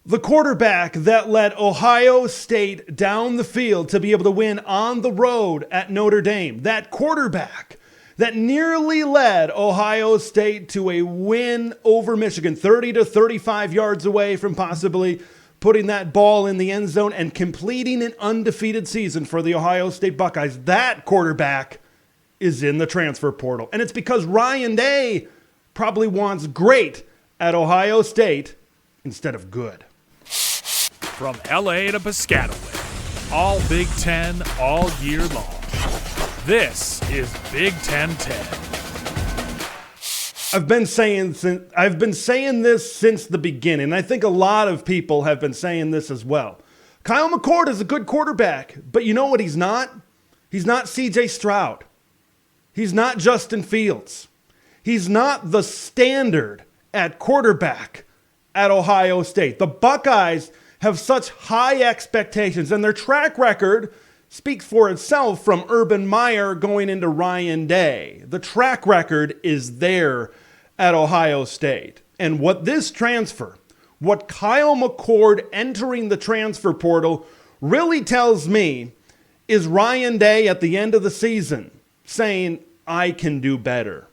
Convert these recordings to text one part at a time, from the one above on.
The quarterback that led Ohio State down the field to be able to win on the road at Notre Dame. That quarterback that nearly led Ohio State to a win over Michigan, 30 to 35 yards away from possibly putting that ball in the end zone and completing an undefeated season for the Ohio State Buckeyes. That quarterback is in the transfer portal. And it's because Ryan Day probably wants great at Ohio State instead of good. From LA to Piscataway, all Big Ten all year long. This is Big Ten 10. I've been saying this since the beginning. I think a lot of people have been saying this as well. Kyle McCord is a good quarterback, but you know what he's not? He's not C.J. Stroud. He's not Justin Fields. He's not the standard at quarterback at Ohio State. The Buckeyes have such high expectations, and their track record speaks for itself from Urban Meyer going into Ryan Day. The track record is there at Ohio State. And what this transfer, what Kyle McCord entering the transfer portal really tells me is Ryan Day at the end of the season saying, I can do better.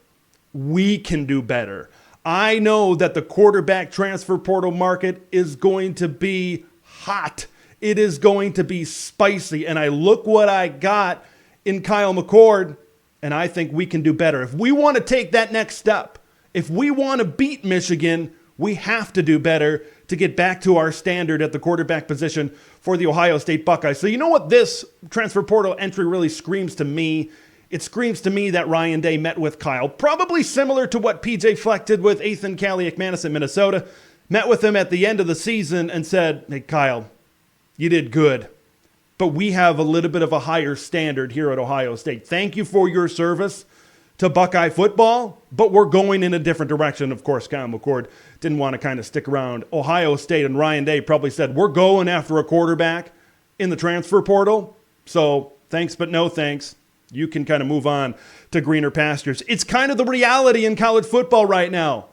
We can do better. I know that the quarterback transfer portal market is going to be hot. It is going to be spicy. And I look what I got in Kyle McCord, and I think we can do better. If we want to take that next step, if we want to beat Michigan, we have to do better to get back to our standard at the quarterback position for the Ohio State Buckeyes. So you know what this transfer portal entry really screams to me? It screams to me that Ryan Day met with Kyle, probably similar to what PJ Fleck did with Ethan Kaliak-Manis in Minnesota. Met with him at the end of the season and said, hey, Kyle, you did good, but we have a little bit of a higher standard here at Ohio State. Thank you for your service to Buckeye football, but we're going in a different direction. Of course, Kyle McCord didn't want to kind of stick around. Ohio State and Ryan Day probably said, we're going after a quarterback in the transfer portal, so thanks but no thanks. You can kind of move on to greener pastures. It's kind of the reality in college football right now.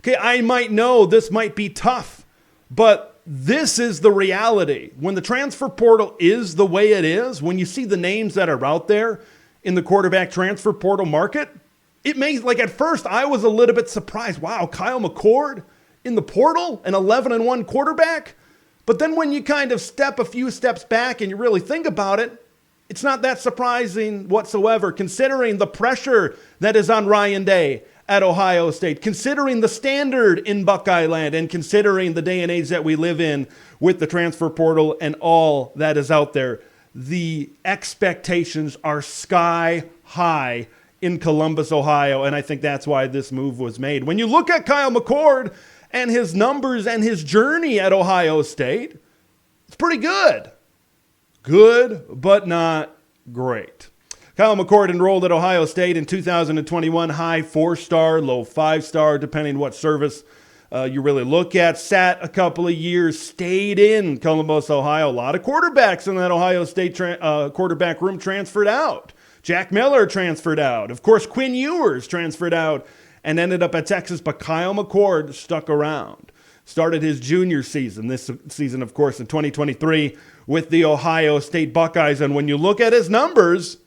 Okay, I might know this might be tough, but this is the reality. When the transfer portal is the way it is, when you see the names that are out there in the quarterback transfer portal market, it may, like at first I was a little bit surprised. Wow, Kyle McCord in the portal, an 11-1 quarterback. But then when you kind of step a few steps back and you really think about it, it's not that surprising whatsoever, considering the pressure that is on Ryan Day at Ohio State, considering the standard in Buckeye land, and considering the day and age that we live in with the transfer portal and all that is out there. The expectations are sky high in Columbus, Ohio, and I think that's why this move was made. When you look at Kyle McCord and his numbers and his journey at Ohio State, it's pretty good. Good, but not great. Kyle McCord enrolled at Ohio State in 2021, high 4-star, low 5-star, depending what service you really look at. Sat a couple of years, stayed in Columbus, Ohio. A lot of quarterbacks in that Ohio State quarterback room transferred out. Jack Miller transferred out. Of course, Quinn Ewers transferred out and ended up at Texas, but Kyle McCord stuck around. Started his junior season, this season, of course, in 2023 with the Ohio State Buckeyes. And when you look at his numbers,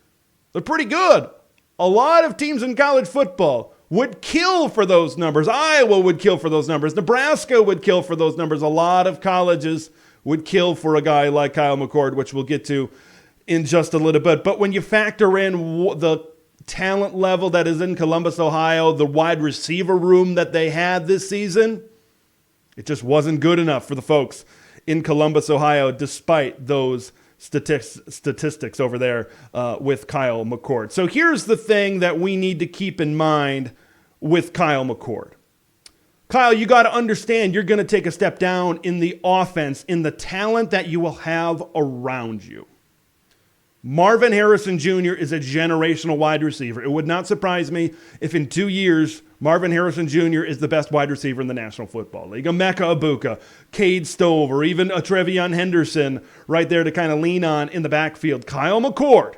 they're pretty good. A lot of teams in college football would kill for those numbers. Iowa would kill for those numbers. Nebraska would kill for those numbers. A lot of colleges would kill for a guy like Kyle McCord, which we'll get to in just a little bit. But when you factor in the talent level that is in Columbus, Ohio, the wide receiver room that they had this season, it just wasn't good enough for the folks in Columbus, Ohio, despite those statistics over there with Kyle McCord. So here's the thing that we need to keep in mind with Kyle McCord. Kyle, you got to understand you're going to take a step down in the offense, in the talent that you will have around you. Marvin Harrison Jr. is a generational wide receiver. It would not surprise me if in 2 years, Marvin Harrison Jr. is the best wide receiver in the National Football League. Emeka Egbuka, Cade Stover, or even a Trevion Henderson right there to kind of lean on in the backfield. Kyle McCord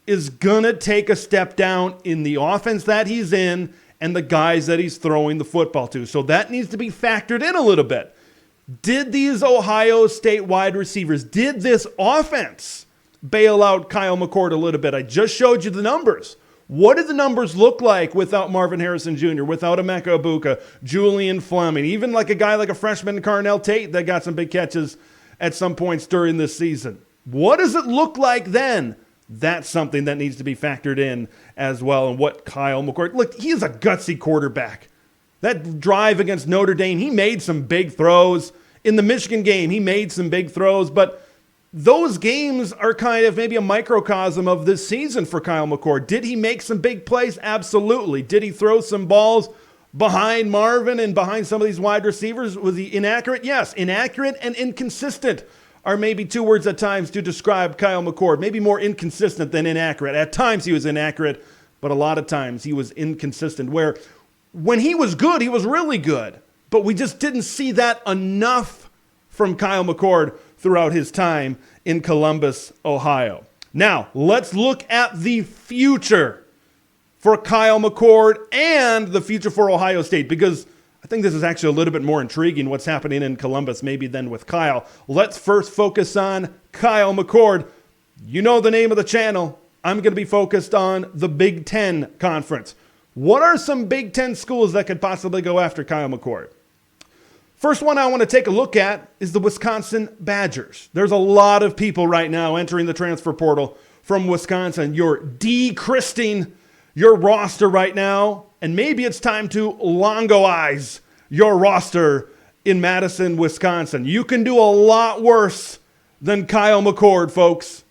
is going to take a step down in the offense that he's in and the guys that he's throwing the football to. So that needs to be factored in a little bit. Did these Ohio State wide receivers, did this offense bail out Kyle McCord a little bit? I just showed you the numbers. What did the numbers look like without Marvin Harrison Jr., without Emeka Egbuka, Julian Fleming, even like a guy like a freshman Carnell Tate that got some big catches at some points during this season? What does it look like then? That's something that needs to be factored in as well. And what Kyle McCord, look, he is a gutsy quarterback. That drive against Notre Dame, he made some big throws. In the Michigan game, he made some big throws, but those games are kind of maybe a microcosm of this season for Kyle McCord. Did he make some big plays? Absolutely. Did he throw some balls behind Marvin and behind some of these wide receivers? Was he inaccurate? Yes. Inaccurate and inconsistent are maybe two words at times to describe Kyle McCord. Maybe more inconsistent than inaccurate. At times he was inaccurate, but a lot of times he was inconsistent, where when he was good, he was really good. But we just didn't see that enough from Kyle McCord throughout his time in Columbus, Ohio. Now, let's look at the future for Kyle McCord and the future for Ohio State, because I think this is actually a little bit more intriguing what's happening in Columbus maybe than with Kyle. Let's first focus on Kyle McCord. You know the name of the channel. I'm going to be focused on the Big Ten Conference. What are some Big Ten schools that could possibly go after Kyle McCord? First one I want to take a look at is the Wisconsin Badgers. There's a lot of people right now entering the transfer portal from Wisconsin. You're de-christing your roster right now, and maybe it's time to Longoize your roster in Madison, Wisconsin. You can do a lot worse than Kyle McCord, folks.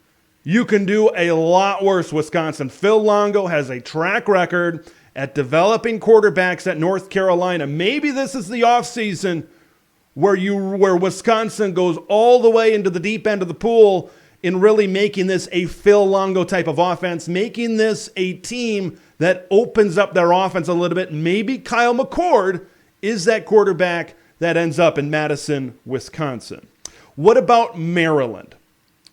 You can do a lot worse, Wisconsin. Phil Longo has a track record at developing quarterbacks at North Carolina. Maybe this is the offseason where Wisconsin goes all the way into the deep end of the pool in really making this a Phil Longo type of offense, making this a team that opens up their offense a little bit. Maybe Kyle McCord is that quarterback that ends up in Madison, Wisconsin. What about Maryland?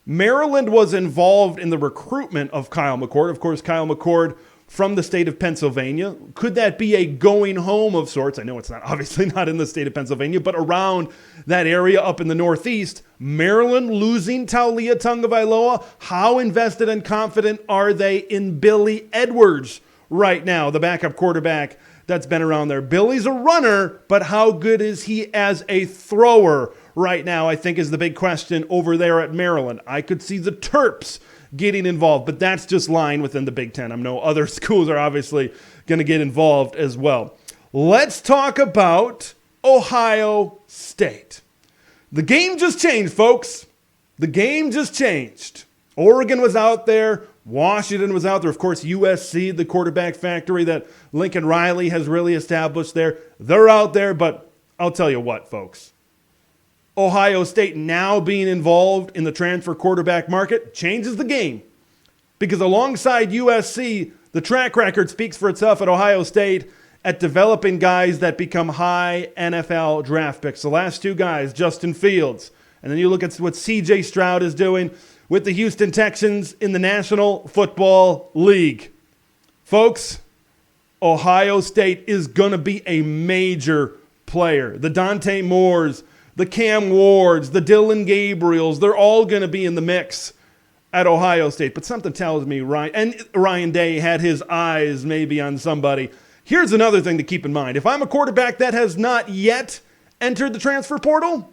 Maryland was involved in the recruitment of Kyle McCord. Of course, Kyle McCord from the state of Pennsylvania. Could that be a going home of sorts? I know it's not, obviously not in the state of Pennsylvania, but around that area up in the Northeast. Maryland losing Taulia Tagovailoa. How invested and confident are they in Billy Edwards right now, the backup quarterback that's been around there? Billy's a runner, but how good is he as a thrower right now, I think, is the big question over there at Maryland. I could see the Terps getting involved, but that's just lying within the Big Ten. I know other schools are obviously going to get involved as well. Let's talk about Ohio State. The game just changed, folks. The game just changed. Oregon was out there. Washington was out there. Of course, USC, the quarterback factory that Lincoln Riley has really established there. They're out there, but I'll tell you what, folks. Ohio State now being involved in the transfer quarterback market changes the game, because alongside USC, the track record speaks for itself at Ohio State at developing guys that become high NFL draft picks. The last two guys, Justin Fields, and then you look at what CJ Stroud is doing with the Houston Texans in the National Football League. Folks, Ohio State is going to be a major player. The Dante Moores, the Cam Wards, the Dylan Gabriels, they're all going to be in the mix at Ohio State. But something tells me Ryan Day had his eyes maybe on somebody. Here's another thing to keep in mind. If I'm a quarterback that has not yet entered the transfer portal,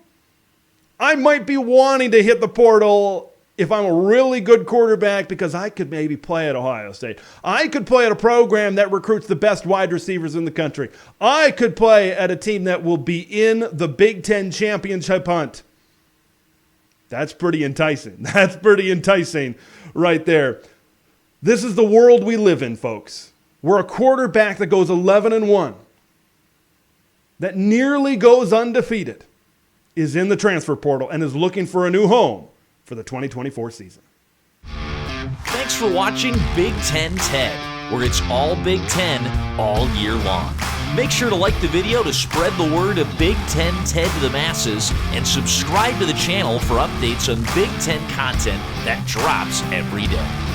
I might be wanting to hit the portal if I'm a really good quarterback, because I could maybe play at Ohio State. I could play at a program that recruits the best wide receivers in the country. I could play at a team that will be in the Big Ten championship hunt. That's pretty enticing. That's pretty enticing right there. This is the world we live in, folks. We're a quarterback that goes 11-1, that nearly goes undefeated, is in the transfer portal and is looking for a new home for the 2024 season. Thanks for watching Big Ten Ted, where it's all Big Ten all year long. Make sure to like the video to spread the word of Big Ten Ted to the masses, and subscribe to the channel for updates on Big Ten content that drops every day.